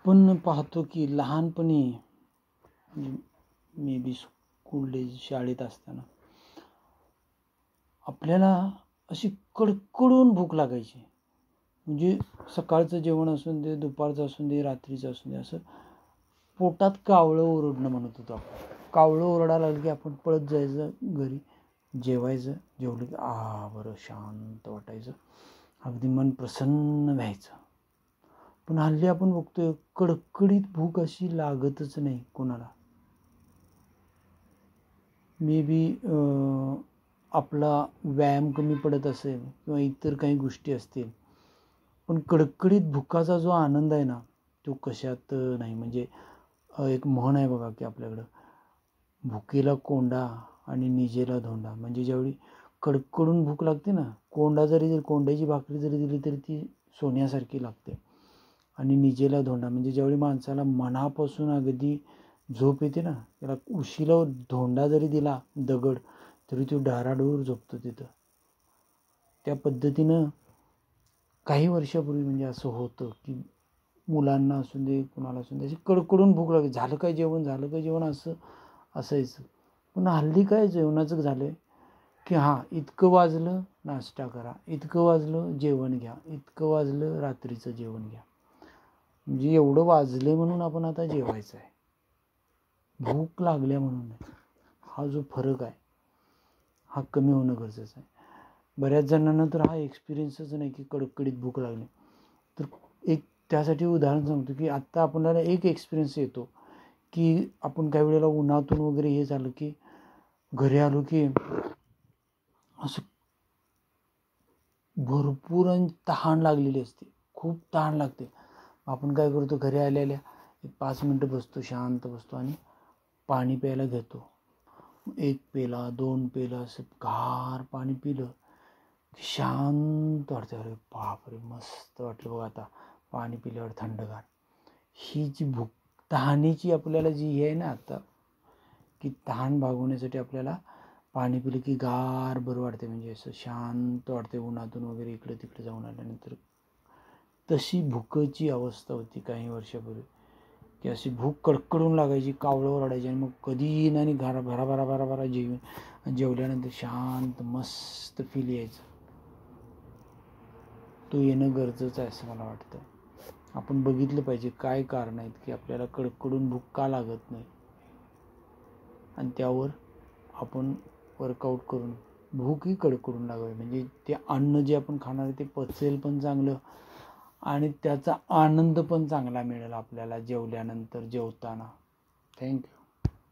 आपण पाहतो की लहानपणी मे बी स्कूल डेज शाळेत असताना आपल्याला अशी कडकडून भूक लागायची. म्हणजे सकाळचं जेवण असून दे, दुपारचं असून दे, रात्रीचं असून दे, असं पोटात कावळं ओरडणं म्हणत होतो आपण. कावळं ओरडायला लागलं की आपण पळत जायचं घरी, जेवायचं. जेवलं की बरं शांत वाटायचं, अगदी मन प्रसन्न व्हायचं. पण हल्ली आपण बघतोय कडकडीत भूक अशी लागतच नाही कोणाला. मे बी आपला व्यायाम कमी पडत असेल किंवा इतर काही गोष्टी असतील, पण कडकडीत भुकाचा जो आनंद आहे ना, तो कशात नाही. म्हणजे एक म्हण आहे बघा की आपल्याकडं, भुकेला कोंडा आणि निजेला धोंडा. म्हणजे ज्यावेळी कडकडून भूक लागते ना, कोंड्याची भाकरी जरी दिली तरी ती सोन्यासारखी लागते. आणि निजेला धोंडा म्हणजे ज्यावेळी माणसाला मनापासून अगदी झोप येते ना, त्याला उशीला धोंडा जरी दिला दगड तरी तो डाराडूर झोपतो तिथं. त्या पद्धतीनं काही वर्षापूर्वी म्हणजे असं होतं की मुलांना असून दे, कुणाला असून दे, अशी कडकडून भूक लागली. झालं काय जेवण असं असायचं. पण हल्ली काय जेवणाचं झालं की इतकं वाजलं नाश्ता करा, इतकं वाजलं जेवण घ्या, इतकं वाजलं रात्रीचं जेवण घ्या. म्हणजे एवढं वाजले म्हणून आपण आता जेवायचं आहे, भूक लागल्या म्हणून नाही. हा जो फरक आहे हा कमी होणं गरजेचं आहे. बऱ्याच जणांना तर हा एक्सपिरियन्सच नाही की कडकडीत भूक लागली. तर एक त्यासाठी उदाहरण सांगतो की आत्ता आपल्याला एक एक्सपिरियन्स येतो की आपण काही वेळेला उन्हातून वगैरे हे झालं की घरी आलो की असं भरपूर तहान लागलेली असते, खूप तहान लागते. आपण काय करतो, घरी आलेल्या 5 मिनटं बसतो, शांत बसतो आणि पाणी प्यायला घेतो. 1 पेला 2 पेला असं गार पाणी पिलं की शांत वाटतं. अरे बापरे, मस्त वाटलं बघा आता पाणी पिल्यावर थंडगार. ही जी भूक तहानीची आपल्याला जी हे आहे ना आता, की तहान भागवण्यासाठी आपल्याला पाणी पिलं की गार बरं वाटते. म्हणजे असं शांत वाटते उन्हातून वगैरे इकडे तिकडे जाऊन आल्यानंतर. तशी भूकेची अवस्था होती काही वर्षापूर्वी, की अशी भूक कडकडून लागायची, कावळं ओरडायची. आणि मग कधी येईन आणि भराभरा जेवल्यानंतर शांत मस्त फील यायचं. तो येणं गरजेचं आहे असं मला वाटतं. आपण बघितलं पाहिजे काय कारण आहेत की आपल्याला कडकडून भूक का लागत नाही, आणि त्यावर आपण वर्कआउट करून भूकही कडकडून लागावी. म्हणजे ते अन्न जे आपण खाणार आहे ते पचेल पण चांगलं आणि त्याचा आनंद पण चांगला मिळेल आपल्याला जेवल्यानंतर, जेवताना. थँक्यू.